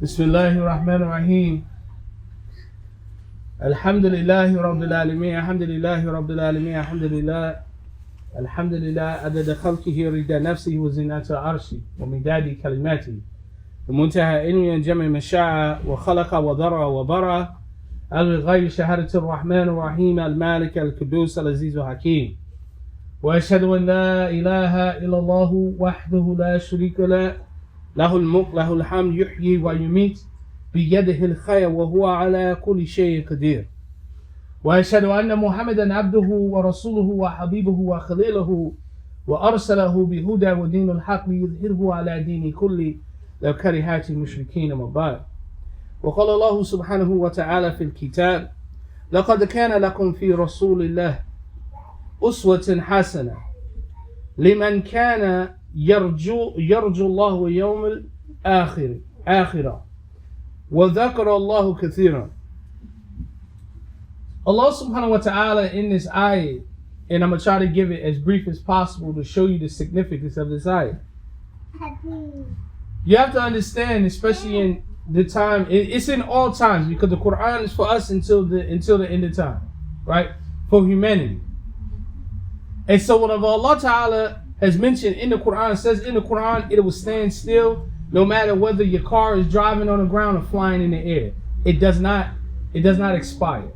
Bismillahir Rahmanir Rahim. Alhamdulillahi Rabbil Alameen. Alhamdulillahi Rabbil Alameen. Alhamdulillah. Alhamdulillah. Adada khalqihi rida nafsihi wa zinata arshi wa midadi kalimati. ومنتهى علمي جمع مشاع وخلق وضرع وبرع الغير شهادة الرحمن الرحيم المالك القدوس العزيز الحكيم وأشهد أن لا إله إلا الله وحده لا شريك له له الملك له الحمد يحيي ويميت بيده الخير وهو على كل شيء قدير وأشهد أن محمدا عبده ورسوله وحبيبه وخليله وأرسله بهدى ودين الحق ليظهره على دين كله لو كرهت المشركين وبعد وقال الله سبحانه وتعالى في الكتاب لقد كان لكم في رسول الله أسوة حسنة لمن كان يرجو الله ويوم الآخرة وذكر الله كثيرا. Allah subhanahu wa ta'ala in this ayah, and I'm going to try to give it as brief as possible to show you the significance of this ayah. You have to understand, especially in the time, it's in all times, because the Quran is for us until the end of time, right? For humanity. And so whatever Allah Ta'ala has mentioned in the Quran, says in the Quran, it will stand still no matter whether your car is driving on the ground or flying in the air. It does not expire.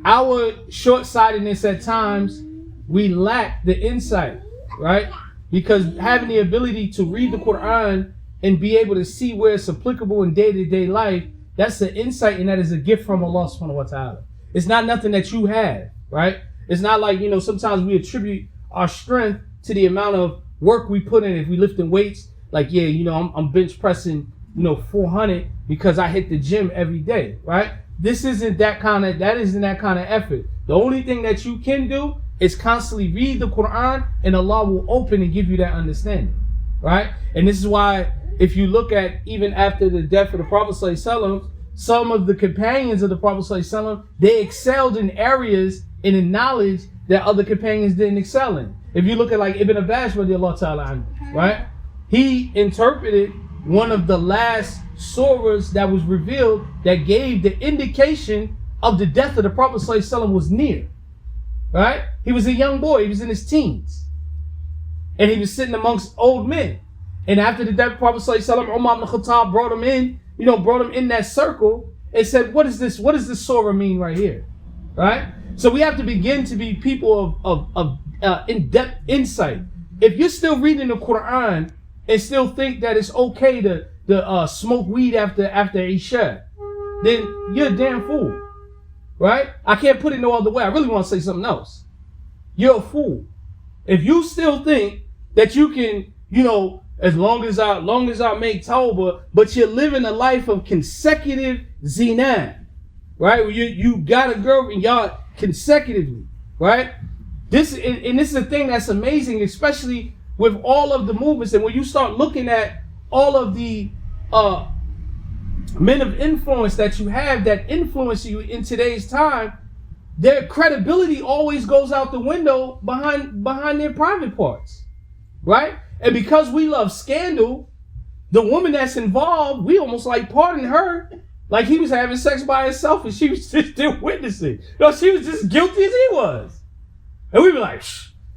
Our short-sightedness at times, we lack the insight, right? Because having the ability to read the Quran and be able to see where it's applicable in day-to-day life, that's the insight, and that is a gift from Allah subhanahu wa ta'ala. It's not nothing that you have, right? It's not like, sometimes we attribute our strength to the amount of work we put in. If we lifting weights, like, I'm bench pressing, 400 because I hit the gym every day, right? That isn't that kind of effort. The only thing that you can do is constantly read the Quran, and Allah will open and give you that understanding, right? And this is why, if you look at even after the death of the Prophet ﷺ, some of the companions of the Prophet ﷺ, they excelled in areas and in knowledge that other companions didn't excel in. If you look at like Ibn Abbas radiallahu ta'ala anhu, right? He interpreted one of the last surahs that was revealed that gave the indication of the death of the Prophet ﷺ was near. Right? He was a young boy. He was in his teens. And he was sitting amongst old men. And after the death of the Prophet ﷺ, Umar ibn Khattab brought him in that circle and said, what is this? What does this surah mean right here? Right? So we have to begin to be people of in-depth insight. If you're still reading the Quran and still think that it's okay to smoke weed after Isha, then you're a damn fool. Right? I can't put it no other way. I really want to say something else. You're a fool. If you still think that you can, as long as I make tawbah, but you're living a life of consecutive zina, right? You got a girl and y'all consecutively, right? This is a thing that's amazing, especially with all of the movements. And when you start looking at all of the men of influence that you have that influence you in today's time, their credibility always goes out the window behind their private parts, right? And because we love scandal, the woman that's involved, we almost like pardon her, like he was having sex by himself and she was just still witnessing. She was just guilty as he was. And we be like,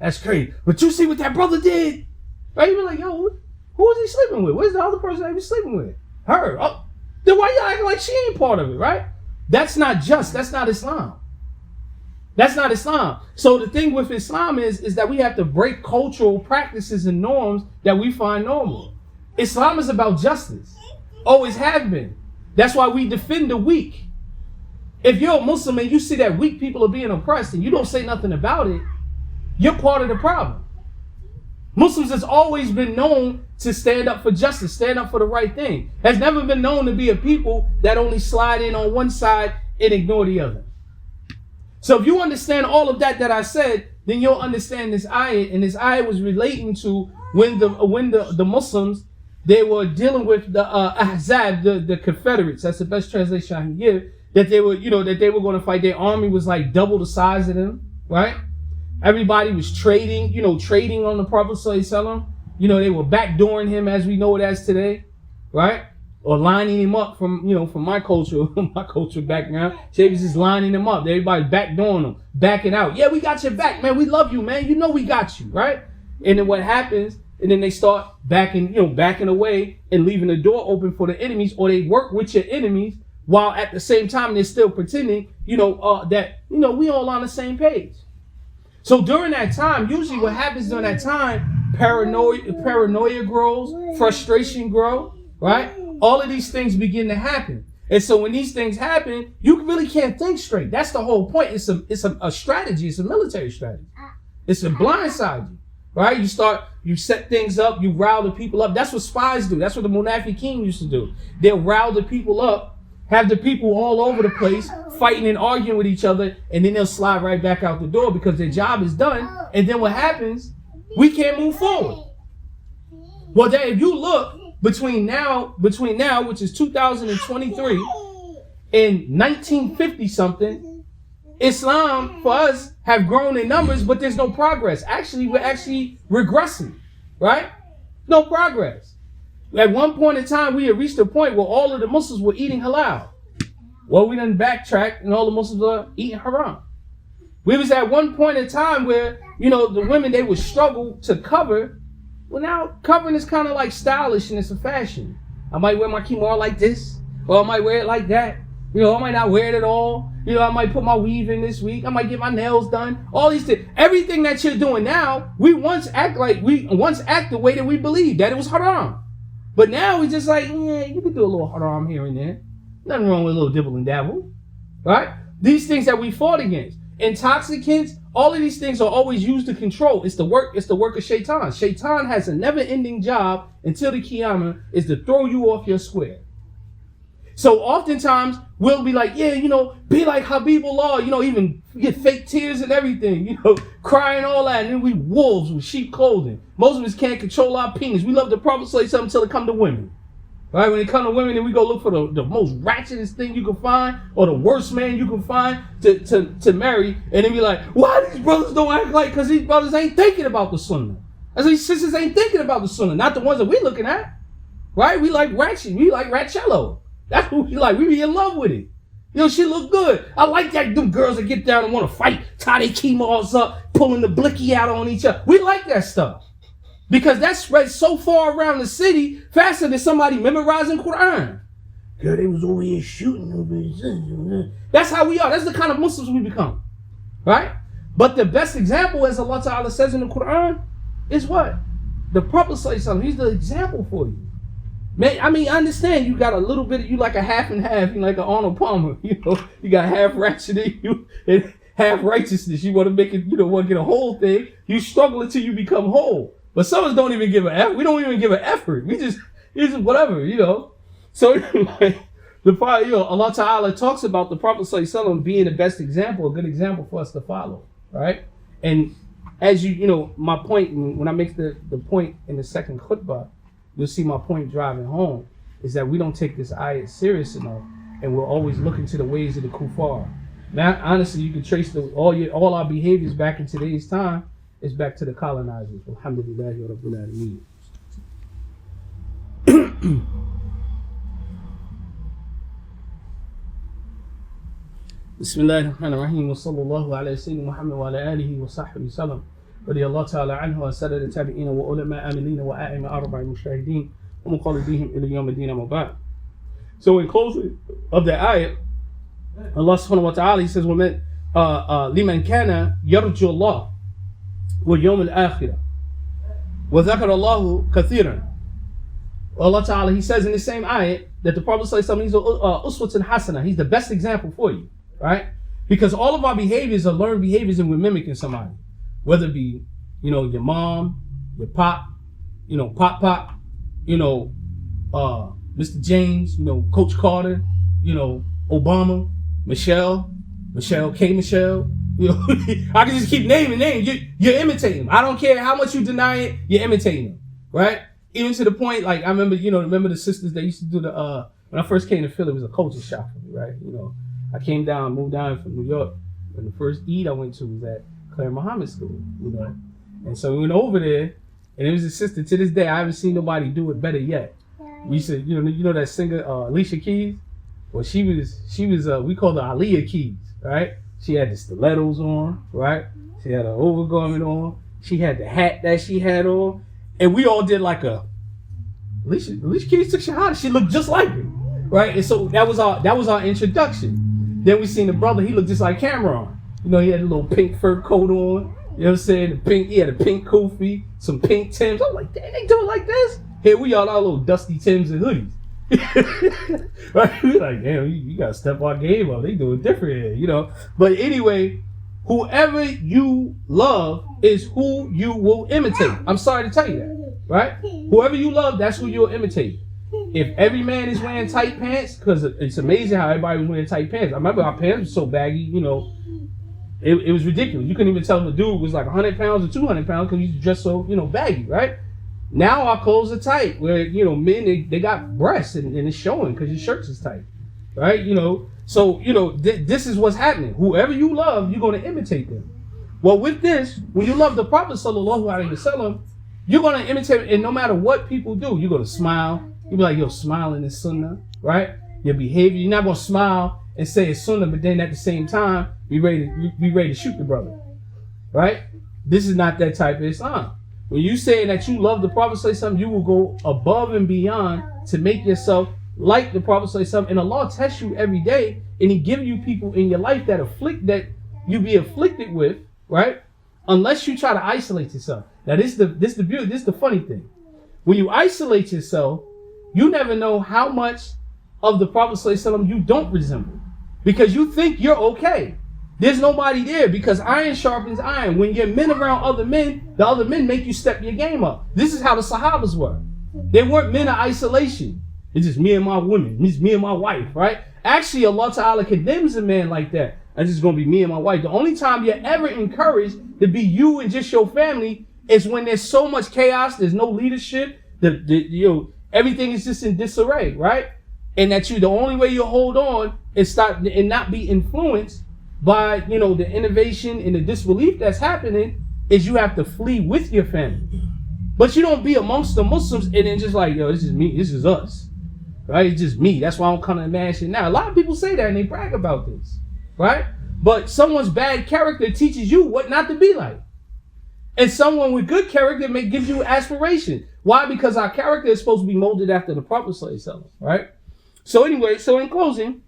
that's crazy. But you see what that brother did? Right? You be like, yo, who was he sleeping with? Where's the other person that he was sleeping with? Her. Oh. Then why you acting like she ain't part of it, right? That's not just. That's not Islam. That's not Islam. So the thing with Islam is that we have to break cultural practices and norms that we find normal. Islam is about justice. Always have been. That's why we defend the weak. If you're a Muslim and you see that weak people are being oppressed and you don't say nothing about it, you're part of the problem. Muslims has always been known to stand up for justice, stand up for the right thing. Has never been known to be a people that only slide in on one side and ignore the other. So if you understand all of that I said, then you'll understand this ayat. And this ayat was relating to when the Muslims, they were dealing with the Ahzab, the Confederates. That's the best translation I can give. That they were going to fight. Their army was like double the size of them, right? Everybody was trading on the Prophet Sallallahu Alaihi Wasallam. They were backdooring him as we know it as today, right? Or lining him up from my culture background. They was just lining him up. Everybody backdooring him, backing out. Yeah, we got your back, man. We love you, man. We got you, right? And then what happens? And then they start backing away and leaving the door open for the enemies, or they work with your enemies while at the same time they're still pretending, that we all on the same page. So during that time, usually what happens during that time, paranoia grows, frustration grows, right? All of these things begin to happen. And so when these things happen, you really can't think straight. That's the whole point. It's a strategy. It's a military strategy. It's a blindside you, right? You set things up, you rile the people up. That's what spies do. That's what the Munafiqeen used to do. They'll rile the people up, have the people all over the place fighting and arguing with each other, and then they'll slide right back out the door because their job is done. And then what happens? We can't move forward. Well, then if you look between now, which is 2023, and 1950 something, Islam for us have grown in numbers, but there's no progress. Actually, we're regressing, right? No progress. At one point in time, we had reached a point where all of the Muslims were eating halal. Well, we done backtracked and all the Muslims are eating haram. We was at one point in time where, the women, they would struggle to cover. Well, now covering is kind of like stylish and it's a fashion. I might wear my kimar like this, or I might wear it like that. I might not wear it at all. I might put my weave in this week. I might get my nails done. All these things. Everything that you're doing now, we once act the way that we believed, that it was haram. But now we just like, you can do a little haram here and there. Nothing wrong with a little dibble and dabble, right? These things that we fought against. Intoxicants, all of these things are always used to control. It's the work of Shaitan. Shaitan has a never-ending job until the Qiyamah is to throw you off your square. So oftentimes we'll be like, be like Habibullah, even get fake tears and everything, crying all that. And then we wolves with sheep clothing. Most of us can't control our penis. We love the Prophet say something until it come to women. Right? When it come to women, then we go look for the most ratchetest thing you can find, or the worst man you can find to marry. And then be like, why these brothers don't act like, because these brothers ain't thinking about the sunnah. As these sisters ain't thinking about the sunnah, not the ones that we looking at. Right? We like ratchet. We like ratchello. That's what we like. We be in love with it. She look good. I like that. Them girls that get down and want to fight, tie their kimars up, pulling the blicky out on each other. We like that stuff. Because that spreads so far around the city, faster than somebody memorizing Quran. Girl, they was over here shooting. That's how we are. That's the kind of Muslims we become. Right? But the best example, as Allah Ta'ala says in the Quran, is what? The Prophet ﷺ, he's the example for you. Man, I understand you got a little bit, you like a half and half, you like an Arnold Palmer, you got half ratchet in you and half righteousness. You want to make it, want to get a whole thing. You struggle until you become whole. But some of us don't even give an effort. We don't even give an effort. It's just whatever, So anyway, Allah Ta'ala talks about the Prophet ﷺ being the best example, a good example for us to follow, right? And as my point, when I make the point in the second khutbah, you'll see my point driving home, is that we don't take this ayat serious enough, and we're always looking to the ways of the kuffar. Now, honestly, you can trace all our behaviors back in today's time. It's back to the colonizers. Alhamdulillahi Rabbil Alameen. Bismillahirrahmanirrahim. Wa sallallahu ala sayyidina Muhammad wa ala alihi wa sahbihi sallam. Radiyallahu ta'ala anhu wa sadat al-tabi'ina wa ulama amilina wa a'ima arba'i mushahideen wa muqallidihim ila yawm ad-din amma ba'd. So in closing of the ayat, Allah subhanahu wa ta'ala, he says, وَمَنْ لِمَنْ كَانَ يَرْجُو اللَّهِ وَالْيَوْمِ الْآخِرَةِ وَذَكَرَ اللَّهُ كَثِيرًا. Allah Ta'ala, he says in the same ayat that the Prophet ﷺ, he's uswatun hasana, he's the best example for you. right? Because all of our behaviors are learned behaviors and we're mimicking somebody. Whether it be, your mom, your pop, pop, Mr. James, Coach Carter, Obama, Michelle, K. Michelle. I can just keep naming names. You're imitating them. I don't care how much you deny it, you're imitating them, right? Even to the point, like, I remember, remember the sisters that used to do the, when I first came to Philly, it was a culture shock for me, right? I moved down from New York, and the first Eid I went to was at Claire Muhammad School, And so we went over there, and it was a sister, to this day, I haven't seen nobody do it better yet. We said, you know that singer, Alicia Keys? Well, she was, we called her Aliyah Keys, right? She had the stilettos on, right? She had her overgarment on. She had the hat that she had on. And we all did like Alicia Keys took shahada. She looked just like her, right? And so that was our introduction. Then we seen the brother. He looked just like Cameron. He had a little pink fur coat on. You know what I'm saying? He had a pink kufi, some pink Timbs. I'm like, damn, they do it like this? Here we all our little dusty Timbs and hoodies. Right? We like, damn, you gotta step our game up. They do it different here, But anyway, whoever you love is who you will imitate. I'm sorry to tell you that, right? Whoever you love, that's who you'll imitate. If every man is wearing tight pants, because it's amazing how everybody was wearing tight pants. I remember our pants were so baggy, it was ridiculous. You couldn't even tell if a dude was like 100 pounds or 200 pounds because he's just so, baggy, right? Now our clothes are tight, where, men, they got breasts and it's showing because your shirts is tight, right? So, this is what's happening. Whoever you love, you're going to imitate them. Well, with this, when you love the Prophet sallallahu alaihi wasallam, you're going to imitate, and no matter what people do, you're going to smile. You'll be like, yo, smiling is sunnah, right? Your behavior, you're not going to smile and say it's sunnah, but then at the same time, be ready to shoot the brother, right? This is not that type of Islam. When you say that you love the Prophet sallallahu alaihi wasallam, you will go above and beyond to make yourself like the Prophet sallallahu alaihi wasallam. And Allah tests you every day, and He gives you people in your life that you be afflicted with, right? Unless you try to isolate yourself. Now this is the funny thing. When you isolate yourself, you never know how much of the Prophet sallallahu alaihi wasallam you don't resemble, because you think you're okay. There's nobody there, because iron sharpens iron. When you're men around other men, the other men make you step your game up. This is how the Sahabas were. They weren't men of isolation. It's just me and my woman. It's me and my wife, right? Actually, Allah Ta'ala condemns a man like that. It's just going to be me and my wife. The only time you're ever encouraged to be you and just your family is when there's so much chaos, there's no leadership, everything is just in disarray, right? And that the only way you hold on is stop and not be influenced by, the innovation and the disbelief that's happening, is you have to flee with your family. But you don't be amongst the Muslims and then just like, yo, this is me, this is us, right? It's just me. That's why I don't come to mash it now. A lot of people say that and they brag about this, right? But someone's bad character teaches you what not to be like. And someone with good character gives you aspiration. Why? Because our character is supposed to be molded after the Prophet sallallahu alaihi wasallam, right? So anyway, in closing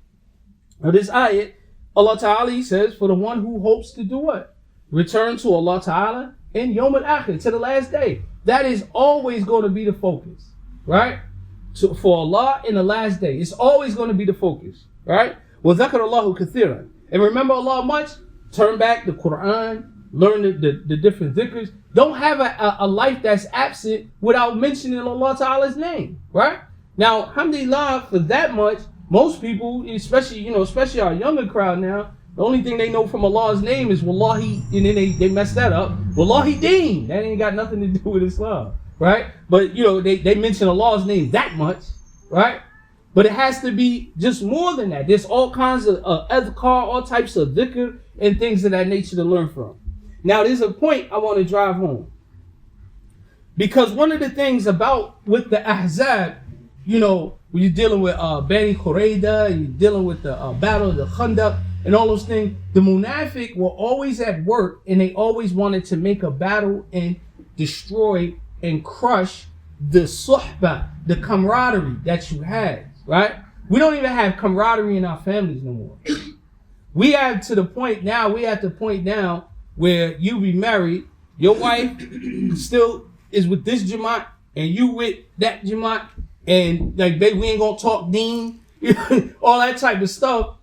of this ayat, Allah Ta'ala says, for the one who hopes to do what? Return to Allah Ta'ala in Yawm al-Akhir, to the last day. That is always going to be the focus, right? So for Allah in the last day, it's always going to be the focus, right? وَذَكَرَ اللَّهُ كَثِيرًا. And remember Allah much. Turn back the Quran, learn the different dhikrs. Don't have a life that's absent without mentioning Allah Ta'ala's name, right? Now, alhamdulillah, for that much, most people, especially our younger crowd now, the only thing they know from Allah's name is Wallahi, and then they mess that up. Wallahi Deen. That ain't got nothing to do with Islam, right? But, they mention Allah's name that much, right? But it has to be just more than that. There's all kinds of adhkar, all types of dhikr and things of that nature to learn from. Now, there's a point I want to drive home. Because one of the things with the Ahzab, when you're dealing with Bani Qurayda, and you're dealing with the battle of the Khandaq and all those things, the Munafiq were always at work, and they always wanted to make a battle and destroy and crush the suhbah, the camaraderie that you had, right? We don't even have camaraderie in our families no more. We have to the point now, where you be married, your wife still is with this Jamaat, and you with that Jamaat, and like, baby, we ain't gonna talk deen, all that type of stuff,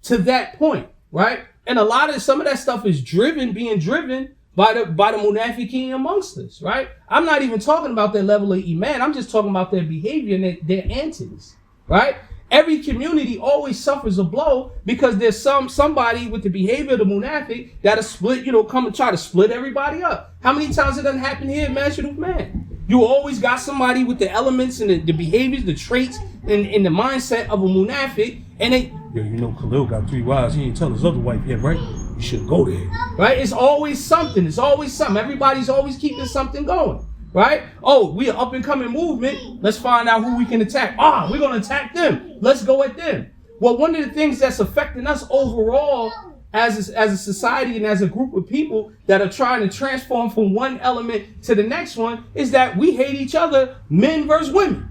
to that point, right? And some of that stuff is being driven by the munafiqeen amongst us, right? I'm not even talking about their level of iman. I'm just talking about their behavior and their antics, right? Every community always suffers a blow because there's somebody with the behavior of the munafiq that'll split, come and try to split everybody up. How many times it doesn't happen here in Masjidudf, man? You always got somebody with the elements and the behaviors, the traits, and the mindset of a munafiq, and they, Khalil got 3 wives. He ain't tell his other wife yet, right? You should go there, right? It's always something. Everybody's always keeping something going, right? Oh, we are up and coming movement. Let's find out who we can attack. We're going to attack them. Let's go at them. Well, one of the things that's affecting us overall as a society and as a group of people that are trying to transform from one element to the next one is that we hate each other, men versus women.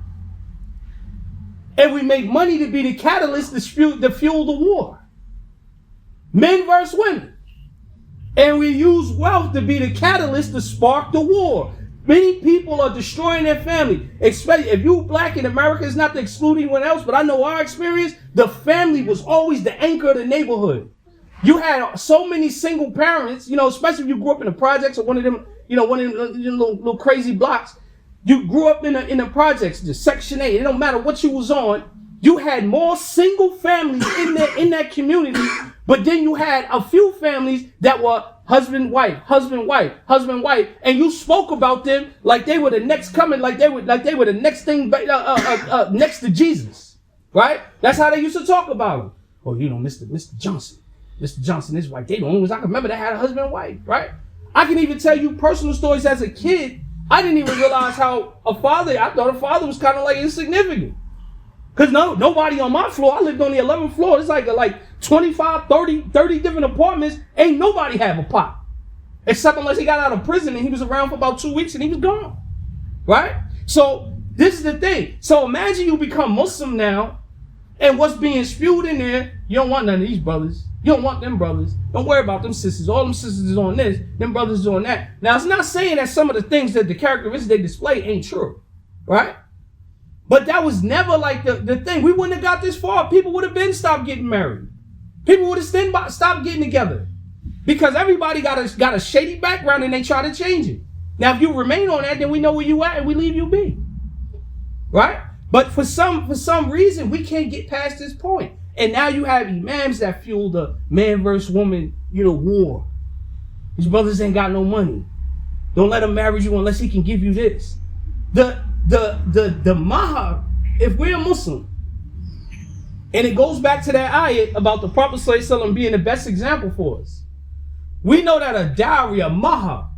And we make money to be the catalyst to fuel the war. Men versus women. And we use wealth to be the catalyst to spark the war. Many people are destroying their family. Especially if you black in America, it's not to exclude anyone else, but I know our experience, the family was always the anchor of the neighborhood. You had so many single parents, especially if you grew up in the projects or one of them little crazy blocks. You grew up in the projects, the Section 8, it don't matter what you was on. You had more single families in that community, but then you had a few families that were husband, wife, and you spoke about them like they were the next coming, like they were the next thing next to Jesus, right? That's how they used to talk about him. Oh, Mr. Johnson, his wife, they the only ones I can remember that had a husband and wife, right? I can even tell you personal stories as a kid. I didn't even realize how I thought a father was kind of like insignificant. Because nobody on my floor, I lived on the 11th floor, it's like 25, 30 different apartments, ain't nobody have a pop. Except unless he got out of prison and he was around for about 2 weeks and he was gone, right? So this is the thing. So imagine you become Muslim now, and what's being spewed in there, you don't want none of these brothers. You don't want them brothers. Don't worry about them sisters. All them sisters is on this, them brothers is on that. Now, it's not saying that some of the things that the characteristics they display ain't true, right? But that was never like the thing. We wouldn't have got this far. People would have been stopped getting married. People would have stopped getting together. Because everybody got a shady background and they try to change it. Now, if you remain on that, then we know where you at and we leave you be. Right? But for some reason, we can't get past this point. And now you have imams that fuel the man versus woman, war. These brothers ain't got no money. Don't let him marry you unless he can give you this. The mahar, if we're a Muslim, and it goes back to that ayat about the Prophet ﷺ being the best example for us. We know that a dowry, a mahar,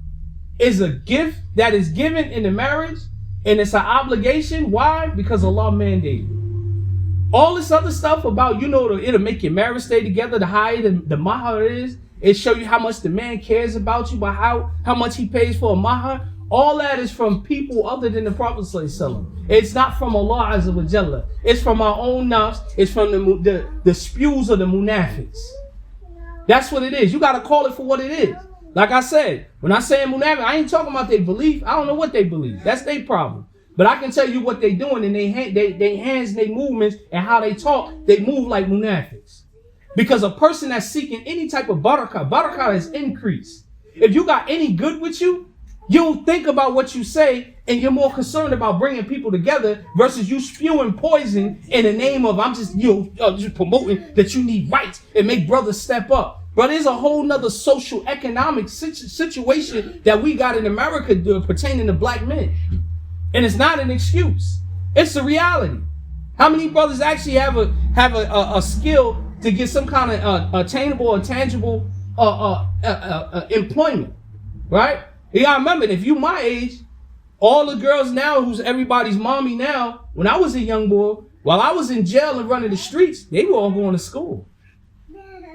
is a gift that is given in the marriage, and it's an obligation. Why? Because Allah mandated it. All this other stuff about, it'll make your marriage stay together, the higher the mahar is, it show you how much the man cares about you, by how much he pays for a mahar. All that is from people other than the Prophet ﷺ. It's not from Allah Azza wa Jalla. It's from our own nafs. It's from the spews of the munafiqs. That's what it is. You got to call it for what it is. Like I said, when I say munafiq, I ain't talking about their belief. I don't know what they believe. That's their problem. But I can tell you what they doing in their hands and their movements and how they talk. They move like munafiqs. Because a person that's seeking any type of barakah is increased. If you got any good with you, you don't think about what you say, and you're more concerned about bringing people together versus you spewing poison in the name of I'm just promoting that you need rights and make brothers step up. But there's a whole nother social economic situation that we got in America pertaining to black men, and it's not an excuse. It's the reality. How many brothers actually have a skill to get some kind of attainable or tangible employment, right? You gotta remember, if you my age, all the girls now who's everybody's mommy now, when I was a young boy, while I was in jail and running the streets, they were all going to school.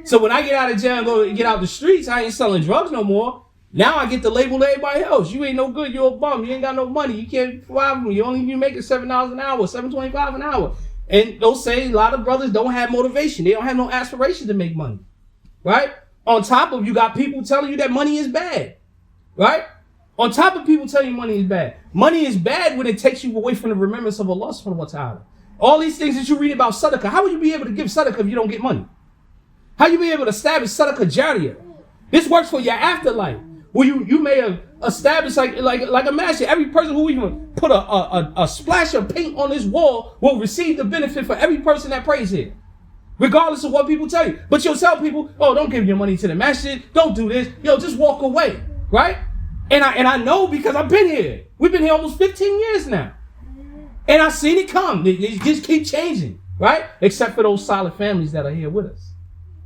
So when I get out of jail and get out the streets, I ain't selling drugs no more. Now I get to label everybody else. You ain't no good, you're a bum, you ain't got no money, you can't provide me. You making $7 an hour, $7.25 an hour. And they'll say a lot of brothers don't have motivation. They don't have no aspiration to make money. Right? On top of you got people telling you that money is bad. Right? On top of people telling you money is bad. Money is bad when it takes you away from the remembrance of Allah subhanahu wa ta'ala. All these things that you read about sadaqah, how would you be able to give sadaqah if you don't get money? How you be able to establish sadaqah jariyah? This works for your afterlife. Well, you may have established like imagine every person who even put a splash of paint on this wall will receive the benefit for every person that prays here, regardless of what people tell you. But you'll tell people, oh, don't give your money to the masjid, don't do this, just walk away, right? And I know because I've been here. We've been here almost 15 years now, and I've seen it come. They just keep changing, right? Except for those solid families that are here with us,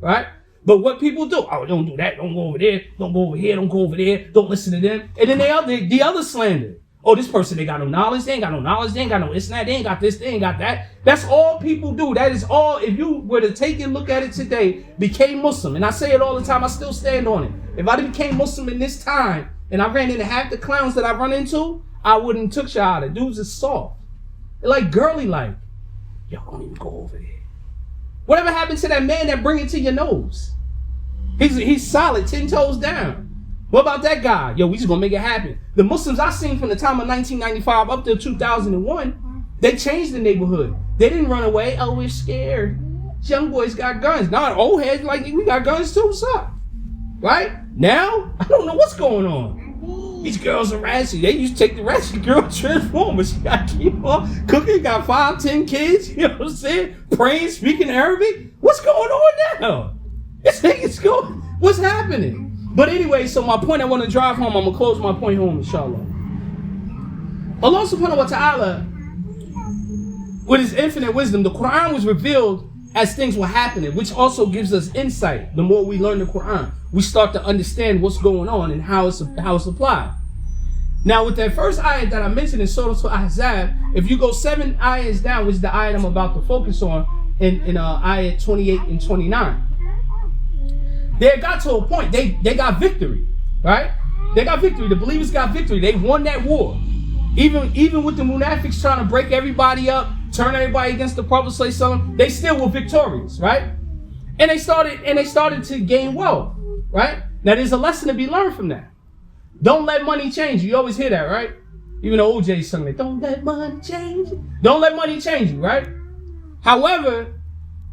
right? But what people do, oh, don't do that, don't go over there, don't go over here, don't go over there, don't listen to them. And then the other slander. Oh, this person, they got no knowledge, they ain't got no knowledge, they ain't got no this and that, they ain't got this, they ain't got that. That's all people do. That is all, if you were to take and look at it today, became Muslim. And I say it all the time, I still stand on it. If I became Muslim in this time, and I ran into half the clowns that I run into, I wouldn't took shahada. Dudes are soft. They're like girly like. Yo, don't even go over there. Whatever happened to that man that bring it to your nose? He's solid, 10 toes down. What about that guy? Yo, we just gonna make it happen. The Muslims I seen from the time of 1995 up to 2001, they changed the neighborhood. They didn't run away. Oh, we're scared. Young boys got guns. Now old heads like, we got guns too, what's up? Right? Now, I don't know what's going on. These girls are ratchet. They used to take the ratchet girl transformers. She got to keep on cooking, got 5, 10 kids, you know what I'm saying? Praying, speaking Arabic. What's going on now? This thing is going, what's happening? But anyway, so my point I want to drive home, I'm going to close my point home, inshallah. Allah subhanahu wa ta'ala, with his infinite wisdom, the Quran was revealed as things were happening, which also gives us insight. The more we learn the Quran, we start to understand what's going on and how it's applied. Now, with that first ayat that I mentioned in Surah Al-Ahzab, if you go 7 ayats down, which is the ayat I'm about to focus on, in ayat 28 and 29, they got to a point, they got victory, right? They got victory. The believers got victory. They won that war. Even with the munafiqs trying to break everybody up, turn everybody against the Prophet ﷺ, they still were victorious, right? And they started to gain wealth, right? Now there's a lesson to be learned from that. Don't let money change you. You always hear that, right? Even though OJ sung it, don't let money change you. Don't let money change you, right? However,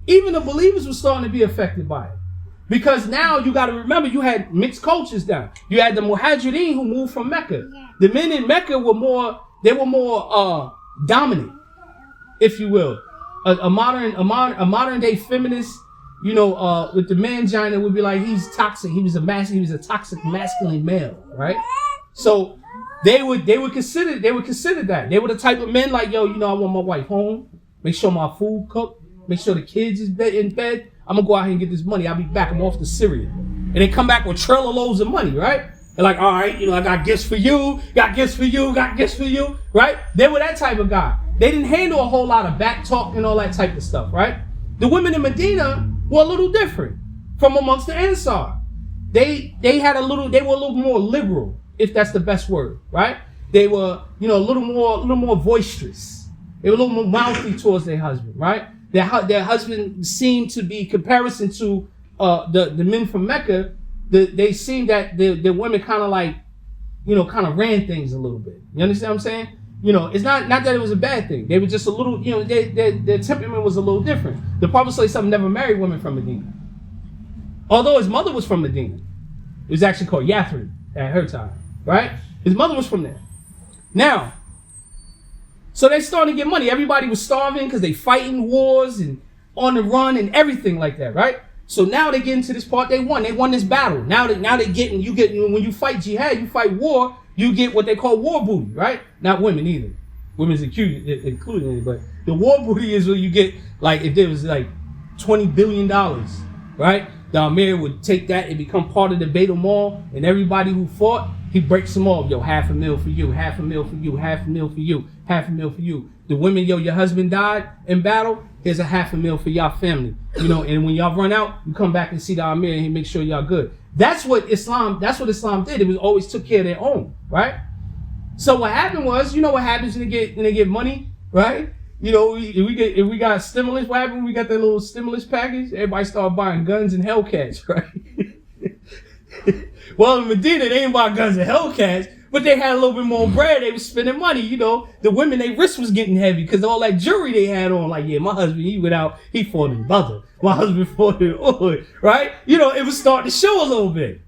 even the believers were starting to be affected by it. Because now you got to remember, you had mixed cultures down. You had the Muhajirin who moved from Mecca. The men in Mecca were more dominant, if you will. A modern day feminist, with the mangina would be like, he's toxic. He was a toxic masculine male, right? So they would consider that. They were the type of men like, yo, I want my wife home, make sure my food cooked, make sure the kids is in bed. I'm gonna go out here and get this money. I'll be back. I'm off to Syria. And they come back with trailer loads of money, right? They're like, all right, I got gifts for you, got gifts for you, right? They were that type of guy. They didn't handle a whole lot of back talk and all that type of stuff, right? The women in Medina were a little different from amongst the Ansar. They were a little more liberal, if that's the best word, right? They were, a little more boisterous. They were a little more mouthy towards their husband, right? Their husband seemed to be, comparison to the men from Mecca, they seemed that the women kind of ran things a little bit. You understand what I'm saying? It's not that it was a bad thing. They were just a little, their temperament was a little different. The Prophet ﷺ never married women from Medina. Although his mother was from Medina. It was actually called Yathrib at her time, right? His mother was from there. Now, so they started to get money. Everybody was starving because they fighting wars and on the run and everything like that, right? So now they get into this part. They won this battle. Now they getting, when you fight jihad, you fight war, you get what they call war booty, right? Not women either. Women's included in it, but the war booty is where you get, like, if there was like $20 billion, right? The Amir would take that and become part of the Beit al-Mal, and everybody who fought, he breaks them off. Yo, $500,000 for you, $500,000 for you, $500,000 for you, $500,000 for you. The women, yo, your husband died in battle, here's $500,000 for y'all family. And when y'all run out, you come back and see the Amir and he makes sure y'all good. That's what Islam did. It was always took care of their own, right? So what happened was, what happens when they get money, right? If we got stimulus, what happened when we got that little stimulus package? Everybody started buying guns and Hellcats, right? Well, in Medina, they ain't buy guns and Hellcats, But they had a little bit more bread. They was spending money. You know, the women, their wrists was getting heavy because all that jewelry they had on. Like, yeah, my husband, he went out, he fought in butter. My husband fought in oil, right? You know, it was starting to show a little bit.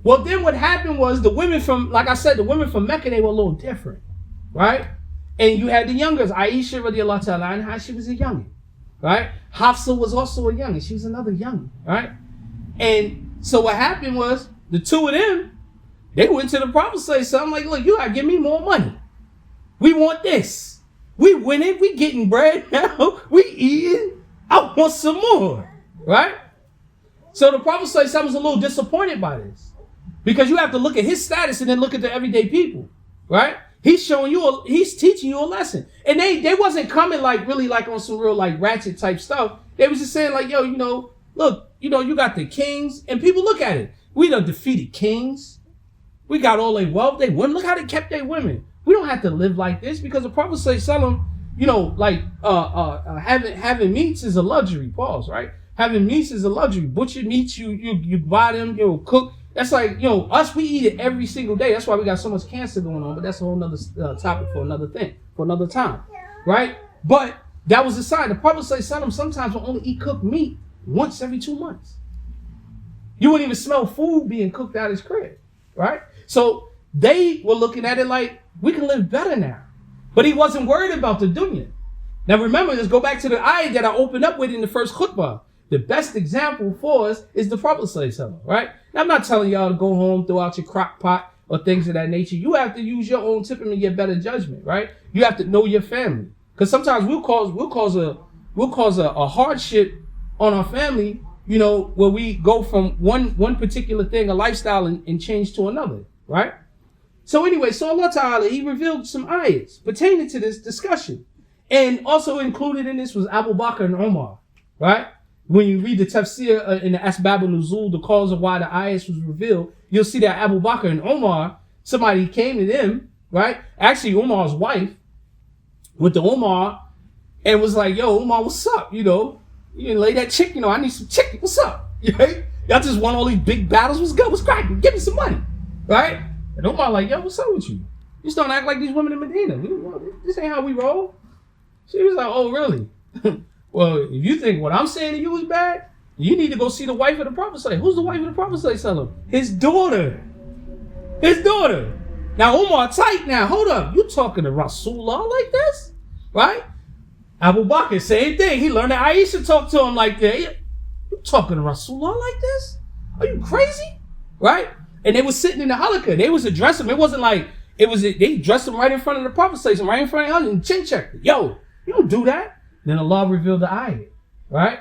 Well, then what happened was the women from, like I said, the women from Mecca, they were a little different, right? And you had the youngers. Aisha, radiallahu ta'ala anha, she was a youngin, right? Hafsa was also a youngin. She was another youngin, right? And so what happened was the two of them, they went to the Prophet sallallahu like, look, you gotta give me more money. We want this. We winning. We getting bread now. We eating. I want some more, right? So the Prophet sallallahu was a little disappointed by this. Because you have to look at his status and then look at the everyday people, right? He's showing you, he's teaching you a lesson. And they wasn't coming like really like on some real like ratchet type stuff. They was just saying like, yo, you know, look, you know, you got the kings and people look at it. We done defeated kings. We got all their wealth. They women, look how they kept their women. We don't have to live like this because the Prophet sallallahu, you know, like having meats is a luxury, pause, right? Having meats is a luxury. Butcher meats, you buy them, you know, cook. That's like, you know, us, we eat it every single day. That's why we got so much cancer going on. But that's a whole nother topic for another thing, for another time, right? But that was the sign. The Prophet sometimes will only eat cooked meat once every 2 months. You wouldn't even smell food being cooked out his crib, right? So they were looking at it like, we can live better now. But he wasn't worried about the dunya. Now remember, let's go back to the ayah that I opened up with in the first khutbah. The best example for us is the Prophet sallallahu, right? Now, I'm not telling y'all to go home, throw out your crock pot or things of that nature. You have to use your own temperament and get better judgment, right? You have to know your family. Because sometimes we'll cause a hardship on our family, you know, where we go from one particular thing, a lifestyle, and change to another, right? So anyway, so Allah Ta'ala, he revealed some ayahs pertaining to this discussion. And also included in this was Abu Bakr and Umar, right? When you read the tafsir in the Asbab al-Nuzul, the cause of why the ayahs was revealed, you'll see that Abu Bakr and Umar, somebody came to them, right? Actually, Umar's wife went to Umar and was like, yo, Umar, what's up? You know, you didn't lay that chick, you know, I need some chicken. What's up? Right? Y'all just won all these big battles. What's good? What's cracking? Give me some money, right? And Umar like, yo, what's up with you? You starting to act like these women in Medina. This ain't how we roll. She was like, oh, really? Well, if you think what I'm saying to you is bad, you need to go see the wife of the Prophet. Who's the wife of the Prophet? His daughter. His daughter. Now, Umar tight now. Hold up. You talking to Rasulullah like this? Right? Abu Bakr, same thing. He learned that Aisha talked to him like that. You talking to Rasulullah like this? Are you crazy? Right? And they was sitting in the halakha. They was addressing him. It wasn't like, they dressed him right in front of the Prophet, right in front of him, and chin checked. Yo, you don't do that. Then Allah revealed the ayah, right?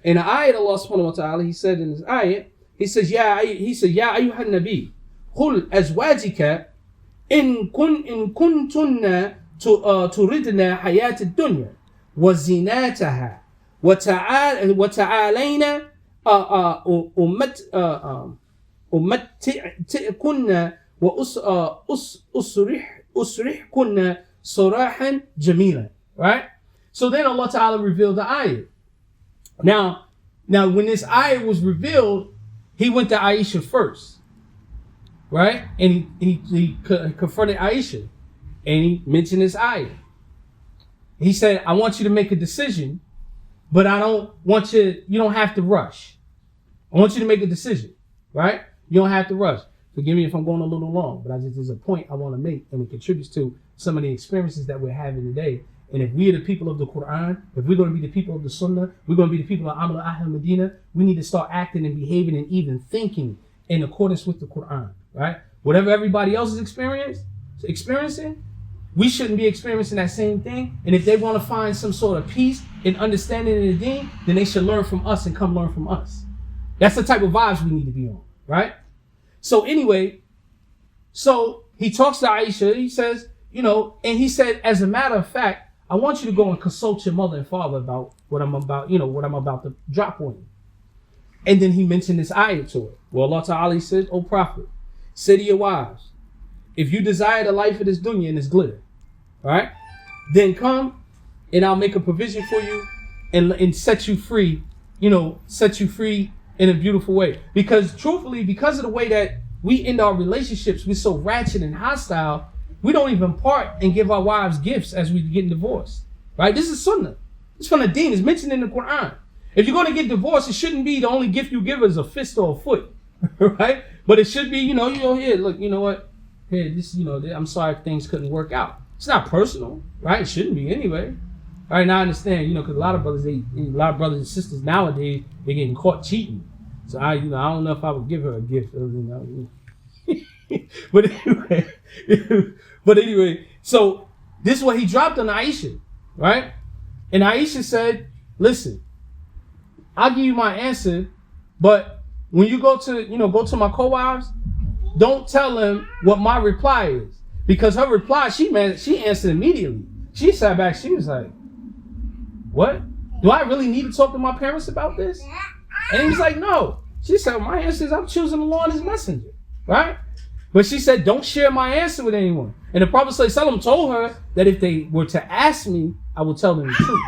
In the ayah, Allah subhanahu wa ta'ala, he said in his ayah, he says, Ya ayyuhan nabi, qul azwajika in kuntunna turidna hayat ad-dunya wa zinataha wa ta'alayna umatti'kunna wa usrihkunna sarahan jamila, right? So then Allah Ta'ala revealed the ayah. Now when this ayah was revealed, he went to Aisha first, right? And he confronted Aisha and he mentioned this ayah. He said, I want you to make a decision, but I don't want you don't have to rush. I want you to make a decision, right? You don't have to rush. Forgive me if I'm going a little long, but there's a point I want to make, and it contributes to some of the experiences that we're having today. And if we are the people of the Quran, if we're going to be the people of the Sunnah, we're going to be the people of Amal Ahl Medina, we need to start acting and behaving and even thinking in accordance with the Quran, right? Whatever everybody else is experiencing, we shouldn't be experiencing that same thing. And if they want to find some sort of peace and understanding in the deen, then they should learn from us and come learn from us. That's the type of vibes we need to be on, right? So anyway, so he talks to Aisha, he says, and he said, as a matter of fact, I want you to go and consult your mother and father about what I'm about to drop on you. And then he mentioned this ayah to her. Well, Allah Ta'ala said, O Prophet, say to your wives, if you desire the life of this dunya and this glitter, right, then come and I'll make a provision for you and set you free, set you free in a beautiful way. Because truthfully, because of the way that we end our relationships, we're so ratchet and hostile, we don't even part and give our wives gifts as we get divorced. Right? This is sunnah. It's from the deen. It's mentioned in the Quran. If you're going to get divorced, it shouldn't be the only gift you give is a fist or a foot. Right? But it should be, here, look, you know what? Here, this, I'm sorry if things couldn't work out. It's not personal, right? It shouldn't be anyway. All right, now I understand, because a lot of brothers and sisters nowadays, they're getting caught cheating. So I don't know if I would give her a gift. But anyway, so this is what he dropped on Aisha, right? And Aisha said, listen, I'll give you my answer, but when you go to my co-wives, don't tell them what my reply is. Because her reply, she answered immediately. She sat back, she was like, what? Do I really need to talk to my parents about this? And he was like, no. She said, my answer is I'm choosing Allah and his messenger, right? But she said, don't share my answer with anyone. And the Prophet ﷺ told her that if they were to ask me, I will tell them the truth,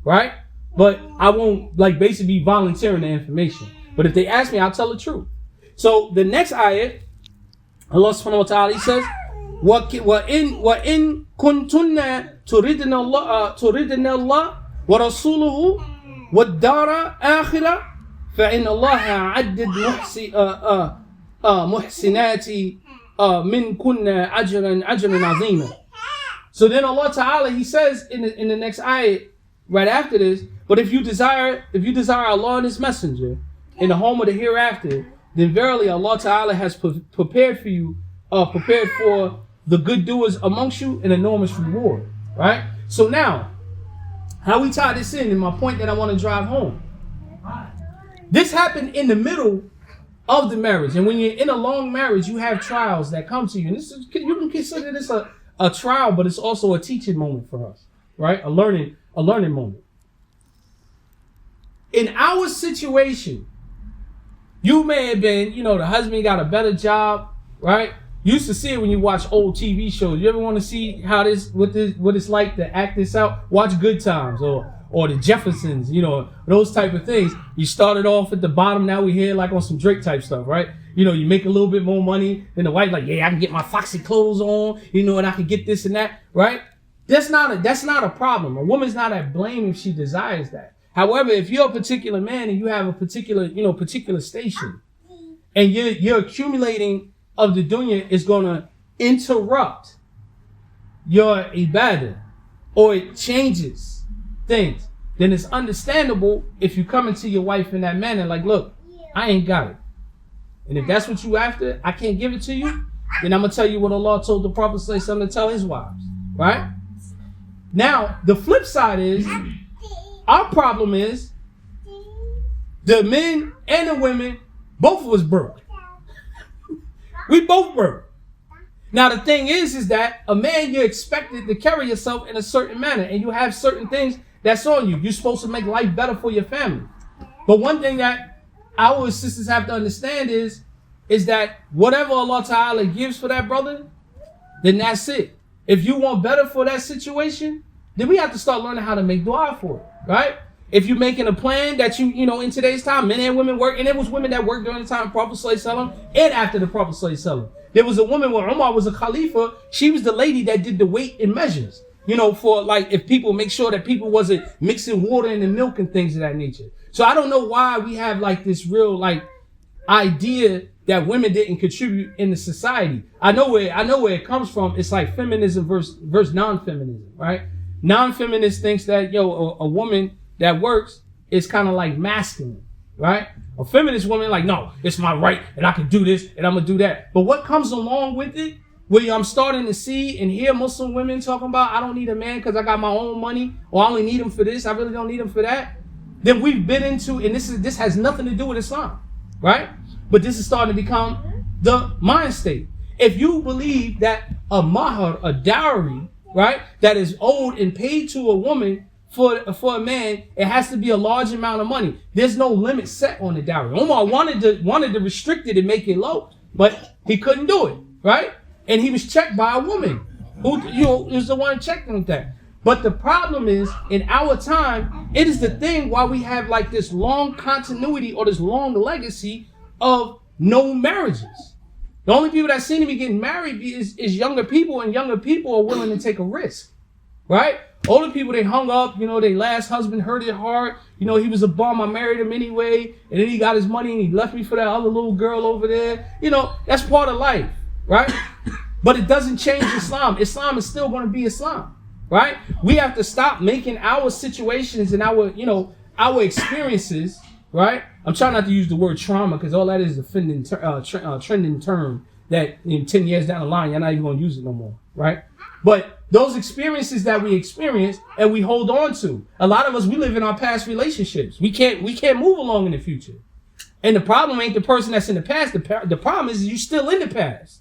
right? But I won't basically be volunteering the information. But if they ask me, I'll tell the truth. So the next ayat, Allah subhanahu wa ta'ala, he says, وَإِن كُنْتُنَّ تُرِدْنَ اللَّهَ وَرَسُولُهُ وَالدَّارَ آخِرَةً فَإِنَّ اللَّهَ عَدَّدْ مُحْسِنَاتِ مِنْكُنَّ أَجْرًا عَظِيمًا. So then Allah Ta'ala, he says in the next ayat, right after this, but if you desire Allah and his messenger in the home of the hereafter, then verily Allah Ta'ala has prepared for the good doers amongst you an enormous reward, right? So now, how we tie this in my point that I want to drive home. This happened in the middle of the marriage. And when you're in a long marriage, you have trials that come to you. And you can consider this a trial, but it's also a teaching moment for us, right? A learning moment. In our situation, you may have been, the husband got a better job, right? You used to see it when you watch old TV shows. You ever want to see what it's like to act this out? Watch Good Times or the Jeffersons, those type of things. You started off at the bottom, now we here like on some Drake type stuff, right? You make a little bit more money, then the wife like, yeah, I can get my foxy clothes on, and I can get this and that, right? That's not a problem. A woman's not at blame if she desires that. However, if you're a particular man and you have a particular station, and you're accumulating of the dunya is going to interrupt your ibadah, or it changes things, then it's understandable if you come into your wife in that manner, like, look, I ain't got it. And if that's what you after, I can't give it to you, then I'm going to tell you what Allah told the Prophet ﷺ to tell his wives, right? Now, the flip side is, our problem is, the men and the women, both of us broke. We both broke. Now the thing is that a man, you're expected to carry yourself in a certain manner, and you have certain things that's on you. You're supposed to make life better for your family. But one thing that our sisters have to understand is that whatever Allah Ta'ala gives for that brother, then that's it. If you want better for that situation, then we have to start learning how to make dua for it, right? If you're making a plan that in today's time, men and women work, and there was women that worked during the time of Prophet ﷺ and after the Prophet ﷺ. There was a woman when Umar was a Khalifa, she was the lady that did the weight and measures, for if people make sure that people wasn't mixing water in the milk and things of that nature. So I don't know why we have this real idea that women didn't contribute in the society. I know where it comes from. It's like feminism versus non-feminism, right? Non-feminist thinks that a woman that works is kind of like masculine, right? A feminist woman no, it's my right and I can do this and I'm gonna do that. But what comes along with it, where I'm starting to see and hear Muslim women talking about, I don't need a man because I got my own money, or I only need him for this, I really don't need him for that. Then we've been into, and this has nothing to do with Islam, right? But this is starting to become the mind state. If you believe that a mahar, a dowry, right, that is owed and paid to a woman for a man, it has to be a large amount of money. There's no limit set on the dowry. Omar wanted to restrict it and make it low, but he couldn't do it, right? And he was checked by a woman who is the one checking with that. But the problem is, in our time, it is the thing why we have this long continuity or this long legacy of no marriages. The only people that seem to be getting married is younger people, and younger people are willing to take a risk, right? Older people, they hung up, their last husband hurt it hard. He was a bum, I married him anyway, and then he got his money and he left me for that other little girl over there. That's part of life, right? But it doesn't change Islam. Islam is still going to be Islam, right? We have to stop making our situations and our experiences, right? I'm trying not to use the word trauma because all that is a trending term that in 10 years down the line, you're not even going to use it no more, right? But those experiences that we experience and we hold on to, a lot of us, we live in our past relationships. We can't move along in the future. And the problem ain't the person that's in the past. The problem is you still in the past.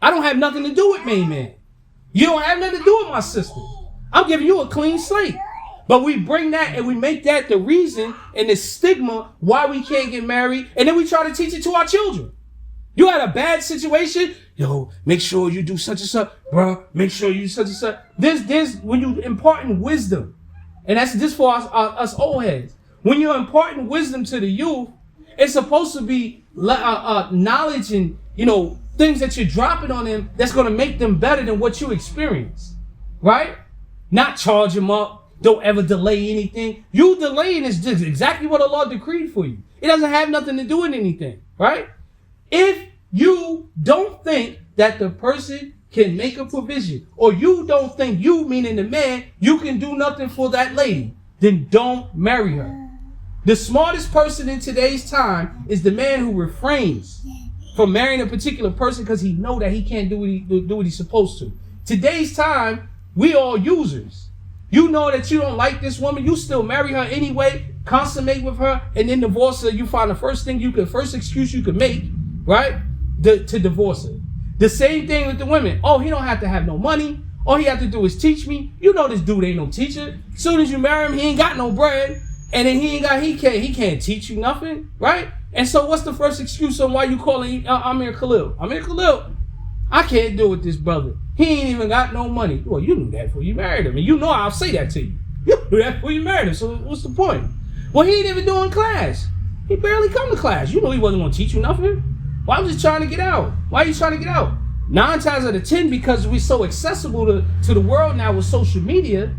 I don't have nothing to do with main man. You don't have nothing to do with my sister. I'm giving you a clean slate. But we bring that and we make that the reason and the stigma why we can't get married. And then we try to teach it to our children. You had a bad situation. Yo, make sure you do such and such. Bro, make sure you do such and such. There's when you imparting wisdom. And that's just for us old heads. When you're imparting wisdom to the youth, it's supposed to be knowledge and, things that you're dropping on them that's going to make them better than what you experience. Right? Not charge them up. Don't ever delay anything. You delaying is just exactly what Allah decreed for you. It doesn't have nothing to do with anything. Right? If you don't think that the person can make a provision, or you don't think you, meaning the man, you can do nothing for that lady, then don't marry her. The smartest person in today's time is the man who refrains from marrying a particular person because he know that he can't do what he's supposed to. Today's time, we all users. You know that you don't like this woman, you still marry her anyway, consummate with her, and then divorce her. You find the first excuse you could make, right, to divorce her. The same thing with the women. Oh, he don't have to have no money. All he have to do is teach me. You know this dude ain't no teacher. As soon as you marry him, he ain't got no bread. And then he can't teach you nothing, right? And so what's the first excuse on why you calling Amir Khalil? Amir Khalil, I can't do with this brother. He ain't even got no money. Well, you knew that before you married him. And you know I'll say that to you. You knew that before you married him. So what's the point? Well, he ain't even doing class. He barely come to class. You know he wasn't going to teach you nothing. Well, I'm just trying to get out. Why are you trying to get out? 9 times out of 10, because we're so accessible to the world now with social media,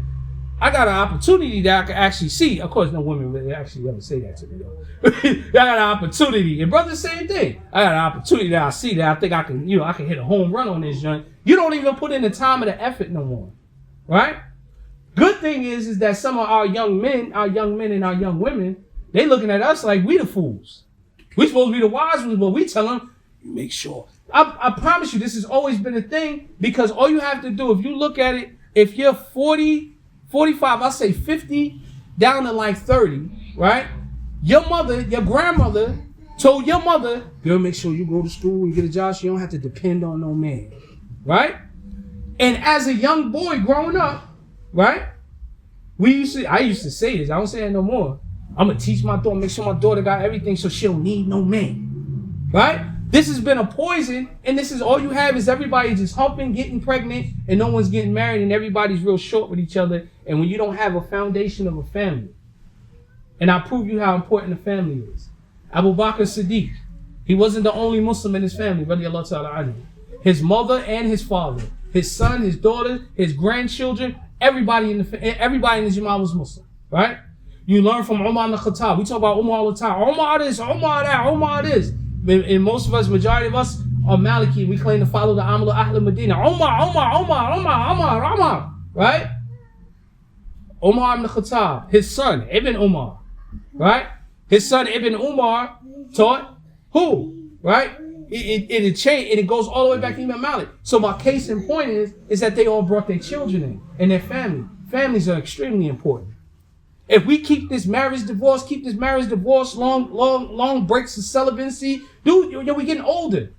I got an opportunity that I can actually see. Of course, no women really actually ever say that to me, though. I got an opportunity. And brother, same thing. I got an opportunity that I see that I think I can, I can hit a home run on this joint. You don't even put in the time or the effort no more. Right? Good thing is that some of our young men and our young women, they looking at us like we the fools. We supposed to be the wise ones, but we tell them, make sure. I promise you, this has always been a thing, because all you have to do, if you look at it, if you're 40, 45, I'll say 50, down to like 30, right? Your mother, your grandmother told your mother, girl, make sure you go to school and get a job so you don't have to depend on no man, right? And as a young boy growing up, right? I used to say this, I don't say it no more. I'm going to teach my daughter, make sure my daughter got everything so she don't need no man, right? This has been a poison, and this is all you have is everybody just humping, getting pregnant, and no one's getting married, and everybody's real short with each other. And when you don't have a foundation of a family, and I'll prove you how important the family is. Abu Bakr Siddiq, he wasn't the only Muslim in his family, radiallahu ta'ala anhu. His mother and his father, his son, his daughter, his grandchildren, everybody in the Jummah was Muslim, right? You learn from Umar and the Khattab. We talk about Umar all the time. Umar this, Umar that, Umar this. And most of us, majority of us, are Maliki. We claim to follow the Amal of Ahl Medina. Umar, right? Umar ibn Khattab, his son, Ibn Umar, right? His son, Ibn Umar, taught who, right? It changed, and it goes all the way back to Imam Malik. So my case in point is that they all brought their children in, and their family. Families are extremely important. If we keep this marriage divorce, long breaks of celibacy, dude, we're getting older.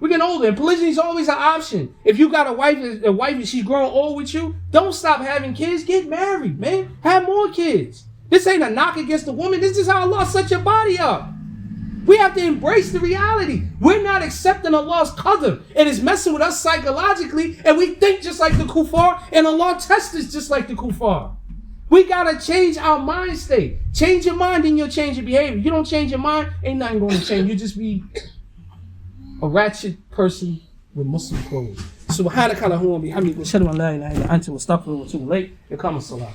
We're getting older, and polygyny is always an option. If you got a wife and she's growing old with you, don't stop having kids. Get married, man. Have more kids. This ain't a knock against the woman. This is how Allah set your body up. We have to embrace the reality. We're not accepting Allah's qadr. It is messing with us psychologically, and we think just like the kuffar, and Allah tests us just like the kuffar. We gotta change our mind state. Change your mind, then you'll change your behavior. You don't change your mind, ain't nothing going to change. You just be a ratchet person with Muslim clothes. Subhanaka Allahumma bihamdika wa ashhadu an la ilaha illa anta wa astaghfiruka wa atubu ilayk. Iqamas salat.